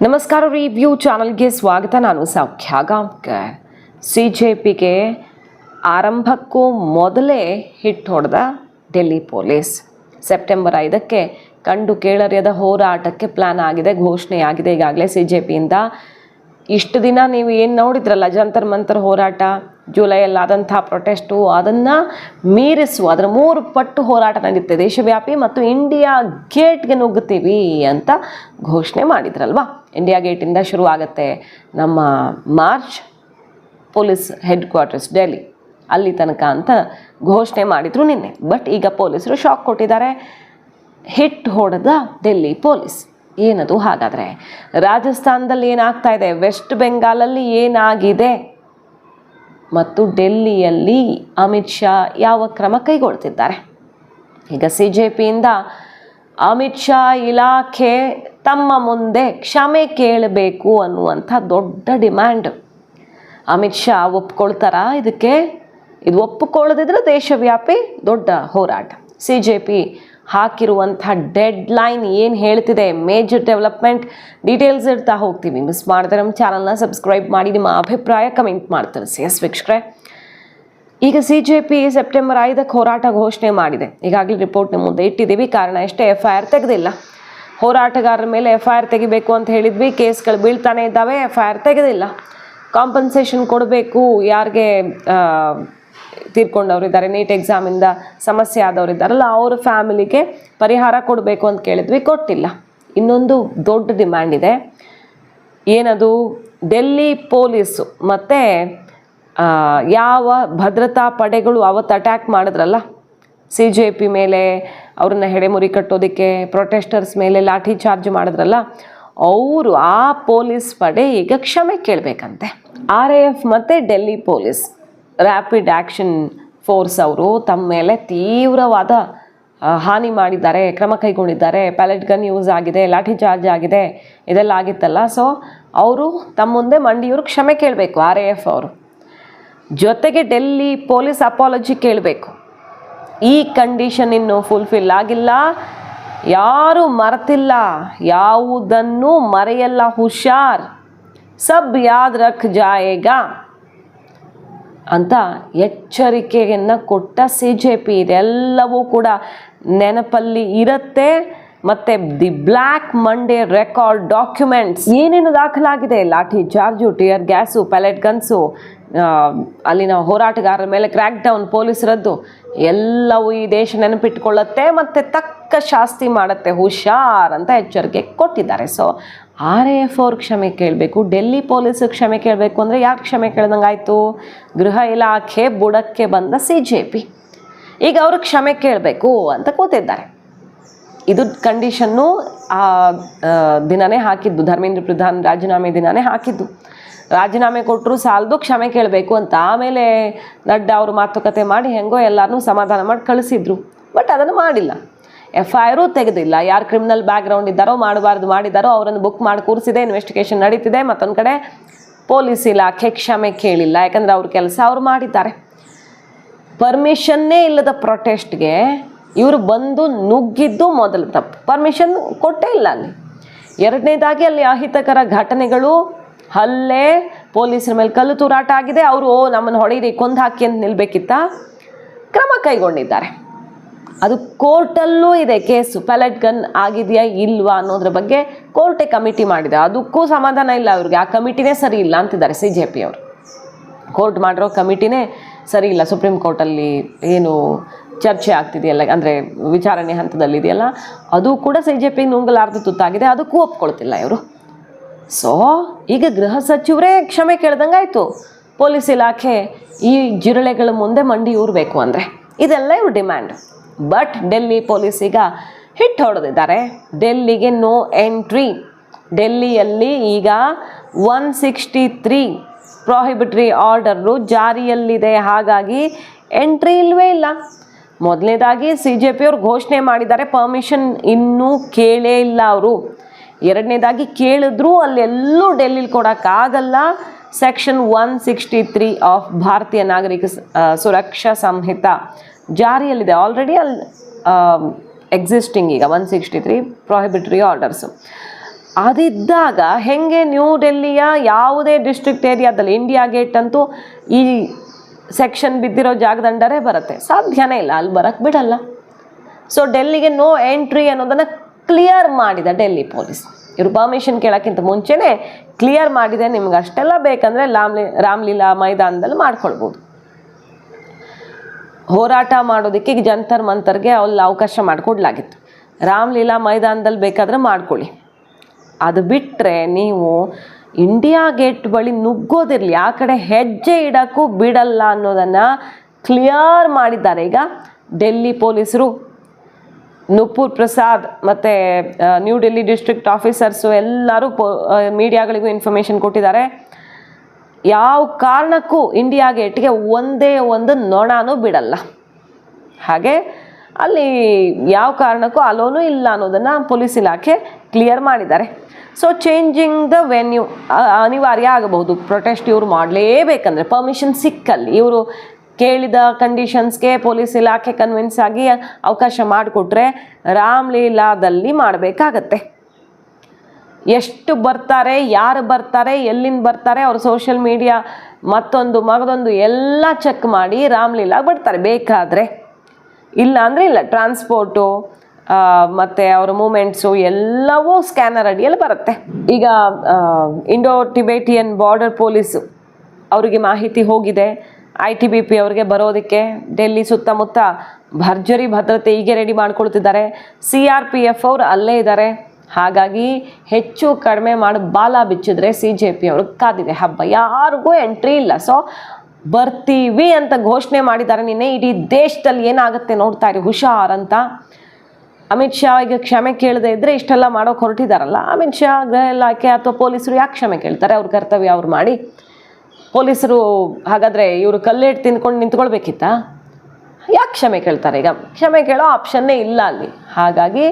ನಮಸ್ಕಾರ ರಿವ್ಯೂ ಚಾನಲ್ಗೆ ಸ್ವಾಗತ. ನಾನು ಸೌಖ್ಯ ಗಾಂವ್ಕರ್. CJPಗೆ ಆರಂಭಕ್ಕೂ ಮೊದಲೇ ಹಿಟ್ ಹೊಡೆದ ಡೆಲ್ಲಿ ಪೊಲೀಸ್ ಸೆಪ್ಟೆಂಬರ್ 5ಕ್ಕೆ ಕಂಡು ಕೇಳರಿಯದ ಹೋರಾಟಕ್ಕೆ ಪ್ಲಾನ್ ಆಗಿದೆ, ಘೋಷಣೆಯಾಗಿದೆ. ಈಗಾಗಲೇ CJPಯಿಂದ ಇಷ್ಟು ದಿನ ನೀವು ಏನು ನೋಡಿದ್ರಲ್ಲ, ಜಂತರ್ ಮಂತರ್ ಹೋರಾಟ, ಜುಲೈಯಲ್ಲಾದಂಥ ಪ್ರೊಟೆಸ್ಟು, ಅದನ್ನು ಮೀರಿಸುವ ಅದರ 3 ಪಟ್ಟು ಹೋರಾಟ ನಡೆಯುತ್ತೆ ದೇಶವ್ಯಾಪಿ. ಮತ್ತು ಇಂಡಿಯಾ ಗೇಟ್ಗೆ ನುಗ್ಗುತ್ತೀವಿ ಅಂತ ಘೋಷಣೆ ಮಾಡಿದ್ರಲ್ವಾ. ಇಂಡಿಯಾ ಗೇಟಿಂದ ಶುರು ಆಗುತ್ತೆ ನಮ್ಮ March, police head quarters Delhi ಅಲ್ಲಿ ತನಕ ಅಂತ ಘೋಷಣೆ ಮಾಡಿದರು ನಿನ್ನೆ. ಬಟ್ ಈಗ ಪೊಲೀಸರು ಶಾಕ್ ಕೊಟ್ಟಿದ್ದಾರೆ. ಹಿಟ್ ಹೊಡೆದ ಡೆಲ್ಲಿ ಪೊಲೀಸ್ ಏನದು? ಹಾಗಾದರೆ ರಾಜಸ್ಥಾನದಲ್ಲಿ ಏನಾಗ್ತಾ ಇದೆ, ವೆಸ್ಟ್ ಬೆಂಗಾಲಲ್ಲಿ ಏನಾಗಿದೆ, ಮತ್ತು ಡೆಲ್ಲಿಯಲ್ಲಿ ಅಮಿತ್ ಶಾ ಯಾವ ಕ್ರಮ ಕೈಗೊಳ್ತಿದ್ದಾರೆ? ಈಗ CJPಯಿಂದ ಅಮಿತ್ ಶಾ ಇಲಾಖೆ ತಮ್ಮ ಮುಂದೆ ಕ್ಷಮೆ ಕೇಳಬೇಕು ಅನ್ನುವಂಥ ದೊಡ್ಡ ಡಿಮ್ಯಾಂಡ್. ಅಮಿತ್ ಶಾ ಒಪ್ಕೊಳ್ತಾರಾ ಇದಕ್ಕೆ? ಇದು ಒಪ್ಪಿಕೊಳ್ಳದಿದ್ರೆ ದೇಶವ್ಯಾಪಿ ದೊಡ್ಡ ಹೋರಾಟ. CJP ಹಾಕಿರುವಂಥ ಡೆಡ್ ಲೈನ್ ಏನು ಹೇಳ್ತಿದೆ, ಮೇಜರ್ ಡೆವಲಪ್ಮೆಂಟ್ ಡೀಟೇಲ್ಸ್ ಇಡ್ತಾ ಹೋಗ್ತೀವಿ. ಮಿಸ್ ಮಾಡಿದ್ರೆ ನಮ್ಮ ಚಾನಲ್ನ ಸಬ್ಸ್ಕ್ರೈಬ್ ಮಾಡಿ, ನಿಮ್ಮ ಅಭಿಪ್ರಾಯ ಕಮೆಂಟ್ ಮಾಡಿ ತಿಳಿಸಿ. ಎಸ್ ವೀಕ್ಷಕರೇ, ಈಗ CJP ಸೆಪ್ಟೆಂಬರ್ 5ಕ್ಕೆ ಹೋರಾಟ ಘೋಷಣೆ ಮಾಡಿದೆ. ಈಗಾಗಲೇ ರಿಪೋರ್ಟ್ನ ಮುಂದೆ ಇಟ್ಟಿದ್ದೀವಿ. ಕಾರಣ ಎಷ್ಟೇ FIR ತೆಗೆದಿಲ್ಲ. ಹೋರಾಟಗಾರರ ಮೇಲೆ FIR ತೆಗಿಬೇಕು ಅಂತ ಹೇಳಿದ್ವಿ, ಕೇಸ್ಗಳು ಬೀಳ್ತಾನೆ ಇದ್ದಾವೆ, FIR ತೆಗೆದಿಲ್ಲ. ಕಾಂಪನ್ಸೇಷನ್ ಕೊಡಬೇಕು, ಯಾರಿಗೆ ತೀರ್ಕೊಂಡವರಿದ್ದಾರೆ, ನೀಟ್ ಎಕ್ಸಾಮಿಂದ ಸಮಸ್ಯೆ ಆದವರಿದ್ದಾರಲ್ಲ ಅವ್ರ ಫ್ಯಾಮಿಲಿಗೆ ಪರಿಹಾರ ಕೊಡಬೇಕು ಅಂತ ಕೇಳಿದ್ವಿ, ಕೊಟ್ಟಿಲ್ಲ. ಇನ್ನೊಂದು ದೊಡ್ಡ ಡಿಮ್ಯಾಂಡ್ ಇದೆ. ಏನದು? ಡೆಲ್ಲಿ ಪೊಲೀಸು ಮತ್ತು ಯಾವ ಭದ್ರತಾ ಪಡೆಗಳು ಅವತ್ತು ಅಟ್ಯಾಕ್ ಮಾಡಿದ್ರಲ್ಲ CJP ಮೇಲೆ, ಅವ್ರನ್ನ ಹೆಡೆಮುರಿ ಕಟ್ಟೋದಕ್ಕೆ, ಪ್ರೊಟೆಸ್ಟರ್ಸ್ ಮೇಲೆ ಲಾಠಿ ಚಾರ್ಜ್ ಮಾಡಿದ್ರಲ್ಲ, ಅವರು ಆ ಪೊಲೀಸ್ ಪಡೆ ಈಗ ಕ್ಷಮೆ ಕೇಳಬೇಕಂತೆ. RAF ಮತ್ತು Delhi police rapid action force ಅವರು ತಮ್ಮ ಮೇಲೆ ತೀವ್ರವಾದ ಹಾನಿ ಮಾಡಿದ್ದಾರೆ, ಕ್ರಮ ಕೈಗೊಂಡಿದ್ದಾರೆ. ಪ್ಯಾಲೆಟ್ ಗನ್ ಯೂಸ್ ಆಗಿದೆ, ಲಾಠಿ ಚಾರ್ಜ್ ಆಗಿದೆ, ಇದೆಲ್ಲ ಆಗಿತ್ತಲ್ಲ. ಸೊ ಅವರು ತಮ್ಮ ಮುಂದೆ ಮಂಡಿಯವರು ಕ್ಷಮೆ ಕೇಳಬೇಕು, RAF ಅವರು. ಜೊತೆಗೆ ಡೆಲ್ಲಿ ಪೊಲೀಸ್ ಅಪಾಲಜಿ ಕೇಳಬೇಕು. ಈ ಕಂಡೀಷನ್ ಇನ್ನೂ ಫುಲ್ಫಿಲ್ ಆಗಿಲ್ಲ. ಯಾರೂ ಮರೆತಿಲ್ಲ, ಯಾವುದನ್ನು ಮರೆಯಲ್ಲ, ಹುಷಾರ್, ಸಬ್ ಯಾದ್ ರಖ್ ಜಾಯೇಗಾ ಅಂತ ಎಚ್ಚರಿಕೆಯನ್ನು ಕೊಟ್ಟ CJP. ಇದೆಲ್ಲವೂ ಕೂಡ ನೆನಪಲ್ಲಿ ಇರುತ್ತೆ. ಮತ್ತು the black Monday record documents ಏನೇನು ದಾಖಲಾಗಿದೆ, lathi charge, tear gas, pellet guns, ಅಲ್ಲಿನ ಹೋರಾಟಗಾರರ ಮೇಲೆ ಕ್ರ್ಯಾಕ್ ಡೌನ್ ಪೊಲೀಸರದ್ದು ಎಲ್ಲವೂ ಈ ದೇಶ ನೆನಪಿಟ್ಕೊಳ್ಳುತ್ತೆ ಮತ್ತು ತಕ್ಕ ಶಾಸ್ತಿ ಮಾಡುತ್ತೆ, ಹುಷಾರ್ ಅಂತ ಎಚ್ಚರಿಕೆ ಕೊಟ್ಟಿದ್ದಾರೆ. ಸೊ RAF ಅವ್ರು ಕ್ಷಮೆ ಕೇಳಬೇಕು, ಡೆಲ್ಲಿ ಪೊಲೀಸರು ಕ್ಷಮೆ ಕೇಳಬೇಕು. ಅಂದರೆ ಯಾರು ಕ್ಷಮೆ ಕೇಳ್ದಂಗೆ ಆಯಿತು? ಗೃಹ ಇಲಾಖೆ ಬುಡಕ್ಕೆ ಬಂದ CJP ಈಗ ಅವರು ಕ್ಷಮೆ ಕೇಳಬೇಕು ಅಂತ ಕೂತಿದ್ದಾರೆ. ಇದು ಕಂಡೀಷನ್ನು ಆ ದಿನವೇ ಹಾಕಿದ್ದು, ಧರ್ಮೇಂದ್ರ ಪ್ರಧಾನ್ ರಾಜೀನಾಮೆ ದಿನವೇ ಹಾಕಿದ್ದು. ರಾಜೀನಾಮೆ ಕೊಟ್ಟರು ಸಾಲದು, ಕ್ಷಮೆ ಕೇಳಬೇಕು ಅಂತ. ಆಮೇಲೆ ನಡ್ಡಾ ಅವರು ಮಾತುಕತೆ ಮಾಡಿ ಹೆಂಗೋ ಎಲ್ಲರನ್ನೂ ಸಮಾಧಾನ ಮಾಡಿ ಕಳಿಸಿದ್ರು. ಬಟ್ ಅದನ್ನು ಮಾಡಿಲ್ಲ. FIR ತೆಗೆದಿಲ್ಲ. ಯಾರು ಕ್ರಿಮಿನಲ್ ಬ್ಯಾಕ್ಗ್ರೌಂಡ್ ಇದ್ದಾರೋ, ಮಾಡಬಾರ್ದು ಮಾಡಿದ್ದಾರೋ ಅವರನ್ನು ಬುಕ್ ಮಾಡಿ ಕೂರಿಸಿದೆ, ಇನ್ವೆಸ್ಟಿಗೇಷನ್ ನಡೀತಿದೆ. ಮತ್ತೊಂದು ಕಡೆ ಪೊಲೀಸ್ ಇಲಾಖೆ ಕ್ಷಮೆ ಕೇಳಿಲ್ಲ, ಯಾಕಂದರೆ ಅವ್ರ ಕೆಲಸ ಅವ್ರು ಮಾಡಿದ್ದಾರೆ. ಪರ್ಮಿಷನ್ನೇ ಇಲ್ಲದ ಪ್ರೊಟೆಸ್ಟ್ಗೆ ಇವರು ಬಂದು ನುಗ್ಗಿದ್ದು ಮೊದಲು ತಪ್ಪು. ಪರ್ಮಿಷನ್ ಕೊಟ್ಟೇ ಇಲ್ಲ ಅಲ್ಲಿ. ಎರಡನೇದಾಗಿ ಅಲ್ಲಿ ಅಹಿತಕರ ಘಟನೆಗಳು, ಹಲ್ಲೆ, ಪೊಲೀಸರ ಮೇಲೆ ಕಲ್ಲು ತೂರಾಟ ಆಗಿದೆ. ಅವರು ನಮ್ಮನ್ನು ಹೊಡೀರಿ, ಕೊಂದು ಹಾಕಿ ಅಂತ ನಿಲ್ಬೇಕಿತ್ತ, ಕ್ರಮ ಕೈಗೊಂಡಿದ್ದಾರೆ. ಅದು ಕೋರ್ಟಲ್ಲೂ ಇದೆ ಕೇಸು. ಪ್ಯಾಲೆಟ್ ಗನ್ ಆಗಿದೆಯಾ ಇಲ್ವಾ ಅನ್ನೋದ್ರ ಬಗ್ಗೆ ಕೋರ್ಟೇ ಕಮಿಟಿ ಮಾಡಿದೆ. ಅದಕ್ಕೂ ಸಮಾಧಾನ ಇಲ್ಲ ಅವ್ರಿಗೆ. ಆ ಕಮಿಟಿನೇ ಸರಿ ಇಲ್ಲ ಅಂತಿದ್ದಾರೆ CJP ಅವರು. ಕೋರ್ಟ್ ಮಾಡಿರೋ ಕಮಿಟಿನೇ ಸರಿ ಇಲ್ಲ. ಸುಪ್ರೀಂ ಕೋರ್ಟಲ್ಲಿ ಏನು ಚರ್ಚೆ ಆಗ್ತಿದೆಯಲ್ಲ, ಅಂದರೆ ವಿಚಾರಣೆ ಹಂತದಲ್ಲಿದೆಯಲ್ಲ, ಅದು ಕೂಡ CJP ನುಂಗಲಾರ್ದು ತುತ್ತಾಗಿದೆ. ಅದಕ್ಕೂ ಒಪ್ಕೊಳ್ತಿಲ್ಲ ಇವರು. ಸೊ ಈಗ ಗೃಹ ಸಚಿವರೇ ಕ್ಷಮೆ ಕೇಳ್ದಂಗಾಯಿತು. ಪೊಲೀಸ್ ಇಲಾಖೆ ಈ ಜಿರಳೆಗಳ ಮುಂದೆ ಮಂಡಿ ಊರಬೇಕು ಅಂದರೆ ಇದೆಲ್ಲ ಇವ್ರ ಡಿಮ್ಯಾಂಡ್. ಬಟ್ ಡೆಲ್ಲಿ ಪೊಲೀಸ್ ಈಗ ಹಿಟ್ ಹೊಡೆದಿದ್ದಾರೆ. ಡೆಲ್ಲಿಗೆ ನೋ ಎಂಟ್ರಿ. ಡೆಲ್ಲಿಯಲ್ಲಿ ಈಗ 163 ಪ್ರೊಹಿಬಿಟರಿ ಆರ್ಡರು ಜಾರಿಯಲ್ಲಿದೆ. ಹಾಗಾಗಿ ಎಂಟ್ರಿ ಇಲ್ಲವೇ ಇಲ್ಲ. ಮೊದಲನೇದಾಗಿ CJP ಅವರು ಘೋಷಣೆ ಮಾಡಿದ್ದಾರೆ, ಪರ್ಮಿಷನ್ ಇನ್ನೂ ಕೇಳೇ ಇಲ್ಲ ಅವರು. ಎರಡನೇದಾಗಿ ಕೇಳಿದ್ರು ಅಲ್ಲೆಲ್ಲೂ ಡೆಲ್ಲಿಲಿ ಕೊಡೋಕ್ಕಾಗಲ್ಲ. ಸೆಕ್ಷನ್ 163 ಆಫ್ ಭಾರತೀಯ ನಾಗರಿಕ ಸುರಕ್ಷಾ ಸಂಹಿತ ಜಾರಿಯಲ್ಲಿದೆ. ಆಲ್ರೆಡಿ ಅಲ್ಲಿ ಎಕ್ಸಿಸ್ಟಿಂಗ್ ಈಗ 163 ಪ್ರೊಹಿಬಿಟರಿ ಆರ್ಡರ್ಸು. ಅದಿದ್ದಾಗ ಹೆಂಗೆ ನ್ಯೂ ಡೆಲ್ಲಿಯ ಯಾವುದೇ ಡಿಸ್ಟ್ರಿಕ್ಟ್ ಏರಿಯಾದಲ್ಲಿ ಇಂಡಿಯಾ ಗೇಟ್ ಅಂತೂ ಈ ಸೆಕ್ಷನ್ ಬಿದ್ದಿರೋ ಜಾಗದಂಡರೇ ಬರುತ್ತೆ, ಸಾಧ್ಯನೇ ಇಲ್ಲ, ಅಲ್ಲಿ ಬರೋಕ್ಕೆ ಬಿಡಲ್ಲ. ಸೊ ಡೆಲ್ಲಿಗೆ ನೋ ಎಂಟ್ರಿ ಅನ್ನೋದನ್ನು ಕ್ಲಿಯರ್ ಮಾಡಿದ ಡೆಲ್ಲಿ ಪೊಲೀಸ್. ಇವರು ಪರ್ಮಿಷನ್ ಕೇಳೋಕ್ಕಿಂತ ಮುಂಚೆನೇ ಕ್ಲಿಯರ್ ಮಾಡಿದೆ, ನಿಮ್ಗೆ ಅಷ್ಟೆಲ್ಲ ಬೇಕಂದರೆ ರಾಮ್ಲೀಲಾ ಮೈದಾನದಲ್ಲಿ ಮಾಡ್ಕೊಳ್ಬೋದು. ಹೋರಾಟ ಮಾಡೋದಕ್ಕೆ ಈಗ ಜಂತರ್ ಮಂತರ್ಗೆ ಅಲ್ಲಿ ಅವಕಾಶ ಮಾಡಿಕೊಡ್ಲಾಗಿತ್ತು. ರಾಮ್ಲೀಲಾ ಮೈದಾನದಲ್ಲಿ ಬೇಕಾದರೆ ಮಾಡ್ಕೊಳ್ಳಿ. ಅದು ಬಿಟ್ಟರೆ ನೀವು ಇಂಡಿಯಾ ಗೇಟ್ ಬಳಿ ನುಗ್ಗೋದಿರಲಿ, ಆ ಕಡೆ ಹೆಜ್ಜೆ ಇಡೋಕ್ಕೂ ಬಿಡಲ್ಲ ಅನ್ನೋದನ್ನು ಕ್ಲಿಯರ್ ಮಾಡಿದ್ದಾರೆ ಈಗ ಡೆಲ್ಲಿ ಪೊಲೀಸರು. ನೂಪುರ್ ಪ್ರಸಾದ್ ಮತ್ತು ನ್ಯೂ ಡೆಲ್ಲಿ ಡಿಸ್ಟ್ರಿಕ್ಟ್ ಆಫೀಸರ್ಸು ಎಲ್ಲರೂ ಮೀಡಿಯಾಗಳಿಗೂ ಇನ್ಫಾರ್ಮೇಷನ್ ಕೊಟ್ಟಿದ್ದಾರೆ. ಯಾವ ಕಾರಣಕ್ಕೂ ಇಂಡಿಯಾ ಗೇಟ್ಗೆ ಒಂದೇ ಒಂದು ನೊಣನೂ ಬಿಡಲ್ಲ. ಹಾಗೆ ಅಲ್ಲಿ ಯಾವ ಕಾರಣಕ್ಕೂ ಅಲೋನೂ ಇಲ್ಲ ಅನ್ನೋದನ್ನು ಪೊಲೀಸ್ ಇಲಾಖೆ ಕ್ಲಿಯರ್ ಮಾಡಿದ್ದಾರೆ. ಸೊ ಚೇಂಜಿಂಗ್ ದ ವೆನ್ಯೂ ಅನಿವಾರ್ಯ ಆಗಬಹುದು. ಪ್ರೊಟೆಸ್ಟ್ ಇವರು ಮಾಡಲೇಬೇಕಂದ್ರೆ ಪರ್ಮಿಷನ್ ಸಿಕ್ಕಲ್ಲಿ ಇವರು ಕೇಳಿದ ಕಂಡೀಷನ್ಸ್ಗೆ ಪೊಲೀಸ್ ಇಲಾಖೆ ಕನ್ವಿನ್ಸ್ ಆಗಿ ಅವಕಾಶ ಮಾಡಿಕೊಟ್ರೆ ರಾಮ್ಲೀಲಾದಲ್ಲಿ ಮಾಡಬೇಕಾಗತ್ತೆ. ಎಷ್ಟು ಬರ್ತಾರೆ, ಯಾರು ಬರ್ತಾರೆ, ಎಲ್ಲಿಂದ ಬರ್ತಾರೆ, ಅವ್ರ ಸೋಷಿಯಲ್ ಮೀಡಿಯಾ ಮಗದೊಂದು ಎಲ್ಲ ಚೆಕ್ ಮಾಡಿ ರಾಮ್ಲೀಲಾಗೆ ಬರ್ತಾರೆ ಬೇಕಾದರೆ. ಇಲ್ಲ ಅಂದರೆ ಇಲ್ಲ, ಟ್ರಾನ್ಸ್ಪೋರ್ಟು ಮತ್ತು ಅವರ ಮೂಮೆಂಟ್ಸು ಎಲ್ಲವೂ ಸ್ಕ್ಯಾನರ್ ಅಡಿಯಲ್ಲಿ ಬರುತ್ತೆ. ಈಗ ಇಂಡೋ ಟಿಬೇಟಿಯನ್ ಬಾರ್ಡರ್ ಪೊಲೀಸು ಅವರಿಗೆ ಮಾಹಿತಿ ಹೋಗಿದೆ, ITBP ಅವ್ರಿಗೆ ಬರೋದಕ್ಕೆ ಡೆಲ್ಲಿ ಸುತ್ತಮುತ್ತ ಭರ್ಜರಿ ಭದ್ರತೆ ಹೀಗೆ ರೆಡಿ ಮಾಡ್ಕೊಳ್ತಿದ್ದಾರೆ. CRPF ಅವರು ಅಲ್ಲೇ ಇದ್ದಾರೆ. ಹಾಗಾಗಿ ಹೆಚ್ಚು ಕಡಿಮೆ ಮಾಡಿ ಬಾಲ ಬಿಚ್ಚಿದ್ರೆ CJP ಅವ್ರಿಗೆ ಕಾದಿದೆ ಹಬ್ಬ, ಯಾರಿಗೂ ಎಂಟ್ರಿ ಇಲ್ಲ. ಸೊ ಬರ್ತೀವಿ ಅಂತ ಘೋಷಣೆ ಮಾಡಿದ್ದಾರೆ ನಿನ್ನೆ. ಇಡೀ ದೇಶದಲ್ಲಿ ಏನಾಗುತ್ತೆ ನೋಡ್ತಾ ಇರಿ, ಹುಷಾರ್ ಅಂತ. ಅಮಿತ್ ಶಾ ಈಗ ಕ್ಷಮೆ ಕೇಳದೆ ಇದ್ದರೆ ಇಷ್ಟೆಲ್ಲ ಮಾಡೋಕೆ ಹೊರಟಿದ್ದಾರಲ್ಲ, ಅಮಿತ್ ಶಾ ಗೃಹ ಇಲಾಖೆ ಅಥವಾ ಪೊಲೀಸರು ಯಾಕೆ ಕ್ಷಮೆ ಕೇಳ್ತಾರೆ? ಅವ್ರ ಕರ್ತವ್ಯ ಅವ್ರು ಮಾಡಿ. ಪೊಲೀಸರು ಹಾಗಾದರೆ ಇವರು ಕಲ್ಲೇಟ್ ತಿಂದ್ಕೊಂಡು ನಿಂತ್ಕೊಳ್ಬೇಕಿತ್ತ? ಯಾಕೆ ಕ್ಷಮೆ ಕೇಳ್ತಾರೆ? ಈಗ ಕ್ಷಮೆ ಕೇಳೋ ಆಪ್ಷನ್ನೇ ಇಲ್ಲ ಅಲ್ಲಿ. ಹಾಗಾಗಿ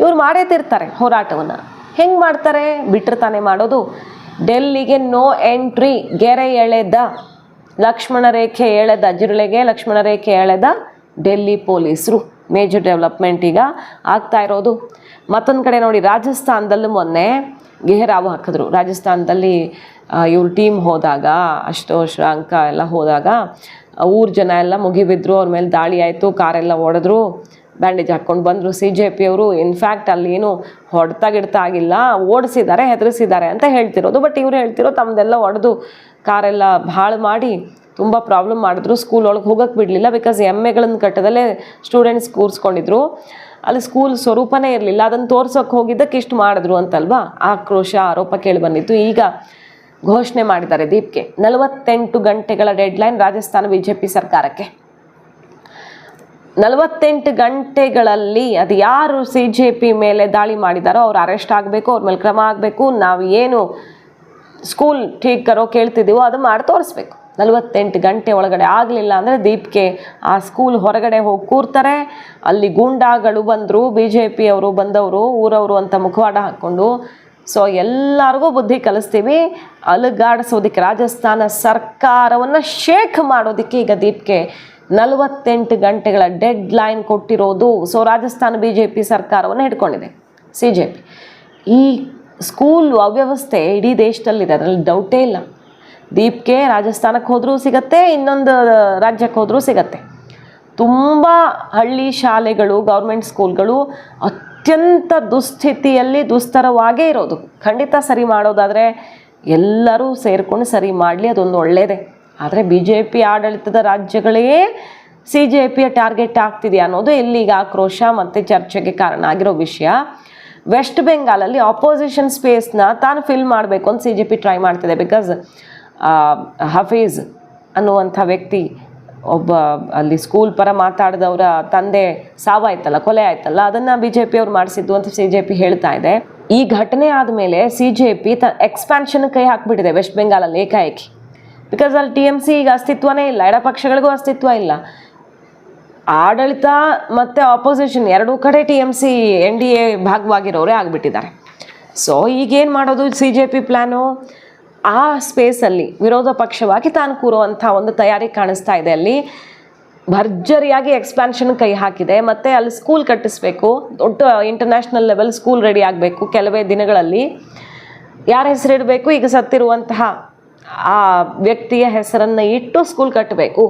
ಇವ್ರು ಮಾಡೇ ತಿರ್ತಾರೆ ಹೋರಾಟವನ್ನು. ಹೆಂಗೆ ಮಾಡ್ತಾರೆ? ಬಿಟ್ಟರೆ ತಾನೇ ಮಾಡೋದು. ಡೆಲ್ಲಿಗೆ ನೋ ಎಂಟ್ರಿ, ಗೆರೆ ಎಳೆದ, ಲಕ್ಷ್ಮಣ ರೇಖೆ ಎಳೆದ, ಜಿರಳೆಗೆ ಲಕ್ಷ್ಮಣ ರೇಖೆ ಎಳೆದ ಡೆಲ್ಲಿ ಪೊಲೀಸರು. ಮೇಜರ್ ಡೆವಲಪ್ಮೆಂಟ್ ಈಗ ಆಗ್ತಾ ಇರೋದು. ಮತ್ತೊಂದು ಕಡೆ ನೋಡಿ, ರಾಜಸ್ಥಾನದಲ್ಲೂ ಮೊನ್ನೆ ಗೆಹರಾವು ಹಾಕಿದ್ರು. ರಾಜಸ್ಥಾನದಲ್ಲಿ ಇವ್ರ ಟೀಮ್ ಹೋದಾಗ, ಅಷ್ಟೋಶ್ರಾಂಕ ಎಲ್ಲ ಹೋದಾಗ ಊರ ಜನ ಎಲ್ಲ ಮುಗಿಬಿದ್ರು, ಅವ್ರ ಮೇಲೆ ದಾಳಿ ಆಯಿತು, ಕಾರೆಲ್ಲ ಹೊಡೆದ್ರು, ಬ್ಯಾಂಡೇಜ್ ಹಾಕ್ಕೊಂಡು ಬಂದರು CJP ಅವರು. ಇನ್ಫ್ಯಾಕ್ಟ್ ಅಲ್ಲಿ ಏನು ಹೊಡೆತ ಆಗಿಲ್ಲ, ಓಡಿಸಿದ್ದಾರೆ, ಹೆದರಿಸಿದ್ದಾರೆ ಅಂತ ಹೇಳ್ತಿರೋದು. ಬಟ್ ಇವ್ರು ಹೇಳ್ತಿರೋ ತಮ್ಮದೆಲ್ಲ ಹೊಡೆದು ಕಾರೆಲ್ಲ ಹಾಳು ಮಾಡಿ ತುಂಬ ಪ್ರಾಬ್ಲಮ್ ಮಾಡಿದ್ರು. ಸ್ಕೂಲ್ ಒಳಗೆ ಹೋಗೋಕ್ಕೆ ಬಿಡಲಿಲ್ಲ. ಬಿಕಾಸ್ ಎಮ್ಮೆಗಳನ್ನು ಕಟ್ಟದಲ್ಲೇ ಸ್ಟೂಡೆಂಟ್ಸ್ ಕೂರಿಸ್ಕೊಂಡಿದ್ರು. ಅಲ್ಲಿ ಸ್ಕೂಲ್ ಸ್ವರೂಪನೇ ಇರಲಿಲ್ಲ. ಅದನ್ನು ತೋರ್ಸೋಕ್ಕೆ ಹೋಗಿದ್ದಕ್ಕೆ ಇಷ್ಟು ಮಾಡಿದ್ರು ಅಂತಲ್ವಾ ಆಕ್ರೋಶ, ಆರೋಪ ಕೇಳಿ ಬಂದಿತ್ತು. ಈಗ ಘೋಷಣೆ ಮಾಡಿದ್ದಾರೆ ದೀಪ್ಗೆ 48 ಗಂಟೆಗಳ ಡೆಡ್ಲೈನ್ ರಾಜಸ್ಥಾನ BJP ಸರ್ಕಾರಕ್ಕೆ. 48 ಗಂಟೆಗಳಲ್ಲಿ ಅದು ಯಾರು CJP ಮೇಲೆ ದಾಳಿ ಮಾಡಿದಾರೋ ಅವ್ರು ಅರೆಸ್ಟ್ ಆಗಬೇಕು, ಅವ್ರ ಮೇಲೆ ಕ್ರಮ ಆಗಬೇಕು. ನಾವು ಏನು ಸ್ಕೂಲ್ ಠೀಕ್ ಕರೋ ಕೇಳ್ತಿದ್ದೀವೋ ಅದು ಮಾಡಿ ತೋರಿಸ್ಬೇಕು. 48 ಗಂಟೆ ಒಳಗಡೆ ಆಗಲಿಲ್ಲ ಅಂದರೆ ದೀಪ್ಗೆ ಆ ಸ್ಕೂಲ್ ಹೊರಗಡೆ ಹೋಗಿ ಕೂರ್ತಾರೆ. ಅಲ್ಲಿ ಗೂಂಡಾಗಳು ಬಂದರು, BJP ಅವರು ಬಂದವರು, ಊರವರು ಅಂತ ಮುಖವಾಡ ಹಾಕ್ಕೊಂಡು. ಸೊ ಎಲ್ಲರಿಗೂ ಬುದ್ಧಿ ಕಲಿಸ್ತೀವಿ, ಅಲುಗಾಡಿಸೋದಕ್ಕೆ, ರಾಜಸ್ಥಾನ ಸರ್ಕಾರವನ್ನು ಶೇಕ್ ಮಾಡೋದಕ್ಕೆ ಈಗ ದೀಪ್ಗೆ 48 ಗಂಟೆಗಳ ಡೆಡ್ ಲೈನ್ ಕೊಟ್ಟಿರೋದು. ಸೊ ರಾಜಸ್ಥಾನ BJP ಸರ್ಕಾರವನ್ನು ಹಿಡ್ಕೊಂಡಿದೆ CJP. ಈ ಸ್ಕೂಲ್ ಅವ್ಯವಸ್ಥೆ ಇಡೀ ದೇಶದಲ್ಲಿದೆ, ಅದರಲ್ಲಿ ಡೌಟೇ ಇಲ್ಲ. ದೀಪ್ಗೆ ರಾಜಸ್ಥಾನಕ್ಕೆ ಹೋದರೂ ಸಿಗತ್ತೆ, ಇನ್ನೊಂದು ರಾಜ್ಯಕ್ಕೆ ಹೋದರೂ ಸಿಗತ್ತೆ. ತುಂಬ ಹಳ್ಳಿ ಶಾಲೆಗಳು, ಗೌರ್ಮೆಂಟ್ ಸ್ಕೂಲ್ಗಳು ಅತ್ಯಂತ ದುಸ್ಥಿತಿಯಲ್ಲಿ ದುಸ್ತರವಾಗೇ ಇರೋದು. ಖಂಡಿತ ಸರಿ ಮಾಡೋದಾದರೆ ಎಲ್ಲರೂ ಸೇರಿಕೊಂಡು ಸರಿ ಮಾಡಲಿ, ಅದೊಂದು ಒಳ್ಳೆಯದೇ. ಆದರೆ BJP ಆಡಳಿತದ ರಾಜ್ಯಗಳೇ CJPಯ ಟಾರ್ಗೆಟ್ ಆಗ್ತಿದೆ ಅನ್ನೋದು ಇಲ್ಲಿಗ ಆಕ್ರೋಶ ಮತ್ತು ಚರ್ಚೆಗೆ ಕಾರಣ ಆಗಿರೋ ವಿಷಯ. ವೆಸ್ಟ್ ಬೆಂಗಾಲಲ್ಲಿ ಆಪೋಸಿಷನ್ ಸ್ಪೇಸ್ನ ತಾನು ಫಿಲ್ ಮಾಡಬೇಕು ಅಂತ CJP ಟ್ರೈ ಮಾಡ್ತಿದೆ. ಬಿಕಾಸ್ ಹಫೀಜ್ ಅನ್ನುವಂಥ ವ್ಯಕ್ತಿ ಒಬ್ಬ ಅಲ್ಲಿ ಸ್ಕೂಲ್ ಪರ ಮಾತಾಡಿದವರ ತಂದೆ ಸಾವಾಯ್ತಲ್ಲ, ಕೊಲೆ ಆಯ್ತಲ್ಲ, ಅದನ್ನು BJP ಅವ್ರು ಮಾಡಿಸಿದ್ದು ಅಂತ CJP ಹೇಳ್ತಾ ಇದೆ. ಈ ಘಟನೆ ಆದಮೇಲೆ CJP ಎಕ್ಸ್ಪ್ಯಾನ್ಷನ್ ಕೈ ಹಾಕಿಬಿಟ್ಟಿದೆ ವೆಸ್ಟ್ ಬೆಂಗಾಲಲ್ಲಿ ಏಕಾಏಕಿ. ಬಿಕಾಸ್ ಅಲ್ಲಿ TMC ಈಗ ಅಸ್ತಿತ್ವನೇ ಇಲ್ಲ, ಎಡಪಕ್ಷಗಳಿಗೂ ಅಸ್ತಿತ್ವ ಇಲ್ಲ. ಆಡಳಿತ ಮತ್ತು ಆಪೋಸಿಷನ್ ಎರಡೂ ಕಡೆ TMC NDA ಭಾಗವಾಗಿರೋರೇ ಆಗಿಬಿಟ್ಟಿದ್ದಾರೆ. ಸೊ ಈಗೇನು ಮಾಡೋದು CJP ಪ್ಲ್ಯಾನು? ಆ ಸ್ಪೇಸಲ್ಲಿ ವಿರೋಧ ಪಕ್ಷವಾಗಿ ತಾನು ಕೂರುವಂಥ ಒಂದು ತಯಾರಿ ಕಾಣಿಸ್ತಾ ಇದೆ ಅಲ್ಲಿ. ಭರ್ಜರಿಯಾಗಿ ಎಕ್ಸ್ಪ್ಯಾನ್ಷನ್ ಕೈ ಹಾಕಿದೆ. ಮತ್ತು ಅಲ್ಲಿ ಸ್ಕೂಲ್ ಕಟ್ಟಿಸ್ಬೇಕು, ದೊಡ್ಡ ಇಂಟರ್ನ್ಯಾಷನಲ್ ಲೆವೆಲ್ ಸ್ಕೂಲ್ ರೆಡಿ ಆಗಬೇಕು ಕೆಲವೇ ದಿನಗಳಲ್ಲಿ. ಯಾರ ಹೆಸರಿಡಬೇಕು? ಈಗ ಸತ್ತಿರುವಂತಹ ಆ ವ್ಯಕ್ತಿಯ ಹೆಸರನ್ನು ಇಟ್ಟು ಸ್ಕೂಲ್ ಕಟ್ಟಬೇಕು.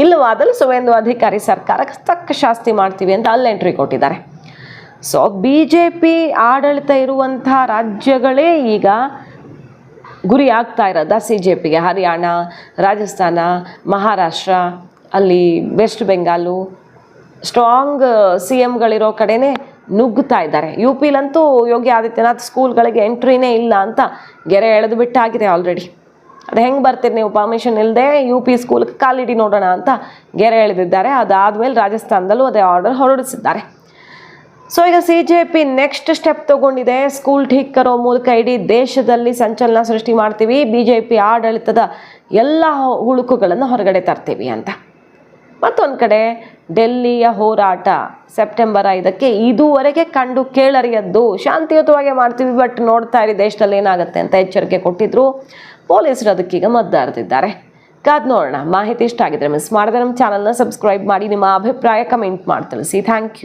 ಇಲ್ಲವಾದಲ್ಲಿ ಸುವೇಂದು ಅಧಿಕಾರಿ ಸರ್ಕಾರಕ್ಕೆ ತಕ್ಕ ಶಾಸ್ತಿ ಮಾಡ್ತೀವಿ ಅಂತ ಅಲ್ಲಿ ಎಂಟ್ರಿ ಕೊಟ್ಟಿದ್ದಾರೆ. ಸೊ BJP ಆಡಳಿತ ಇರುವಂತಹ ರಾಜ್ಯಗಳೇ ಈಗ ಗುರಿ ಆಗ್ತಾ ಇರೋದ CJPಗೆ. ಹರಿಯಾಣ, ರಾಜಸ್ಥಾನ, ಮಹಾರಾಷ್ಟ್ರ, ಅಲ್ಲಿ ವೆಸ್ಟ್ ಬೆಂಗಾಲು ಸ್ಟ್ರಾಂಗ್ CMಗಳಿರೋ ಕಡೆನೇ ನುಗ್ಗುತ್ತಾ ಇದ್ದಾರೆ. UPಲಂತೂ ಯೋಗಿ ಆದಿತ್ಯನಾಥ್ ಸ್ಕೂಲ್ಗಳಿಗೆ ಎಂಟ್ರಿನೇ ಇಲ್ಲ ಅಂತ ಗೆರೆ ಎಳೆದು ಬಿಟ್ಟಾಗಿದೆ ಆಲ್ರೆಡಿ. ಅದು ಹೆಂಗೆ ಬರ್ತೀರಿ ನೀವು ಪರ್ಮಿಷನ್ ಇಲ್ಲದೆ UP ಸ್ಕೂಲ್ಗೆ ಕಾಲಿಡಿ ನೋಡೋಣ ಅಂತ ಗೆರೆ ಎಳೆದಿದ್ದಾರೆ. ಅದಾದಮೇಲೆ ರಾಜಸ್ಥಾನದಲ್ಲೂ ಅದೇ ಆರ್ಡರ್ ಹೊರಡಿಸಿದ್ದಾರೆ. ಸೊ ಈಗ CJP ನೆಕ್ಸ್ಟ್ ಸ್ಟೆಪ್ ತಗೊಂಡಿದೆ. ಸ್ಕೂಲ್ ಠೀಕ್ ಕರೋ ಮೂಲಕ ಇಡೀ ದೇಶದಲ್ಲಿ ಸಂಚಲನ ಸೃಷ್ಟಿ ಮಾಡ್ತೀವಿ, BJP ಆಡಳಿತದ ಎಲ್ಲ ಹುಳುಕುಗಳನ್ನು ಹೊರಗಡೆ ತರ್ತೀವಿ ಅಂತ. ಮತ್ತೊಂದು ಕಡೆ ಡೆಲ್ಲಿಯ ಹೋರಾಟ ಸೆಪ್ಟೆಂಬರ್ 5ಕ್ಕೆ ಇದುವರೆಗೆ ಕಂಡು ಕೇಳರಿಯದ್ದು. ಶಾಂತಿಯುತವಾಗಿ ಮಾಡ್ತೀವಿ, ಬಟ್ ನೋಡ್ತಾ ಇರಿ ದೇಶದಲ್ಲಿ ಏನಾಗುತ್ತೆ ಅಂತ ಎಚ್ಚರಿಕೆ ಕೊಟ್ಟಿದ್ರು. ಪೊಲೀಸರು ಅದಕ್ಕೀಗ ಮದ್ದಾಡ್ತಿದ್ದಾರೆ. ಕಾದ್ ನೋಡೋಣ. ಮಾಹಿತಿ ಇಷ್ಟ ಆಗಿದ್ರೆ ಮಿಸ್ ಮಾಡದೆ ನಮ್ಮ ಚಾನಲ್ನ ಸಬ್ಸ್ಕ್ರೈಬ್ ಮಾಡಿ, ನಿಮ್ಮ ಅಭಿಪ್ರಾಯ ಕಮೆಂಟ್ ಮಾಡಿ ತಿಳಿಸಿ. Thank you.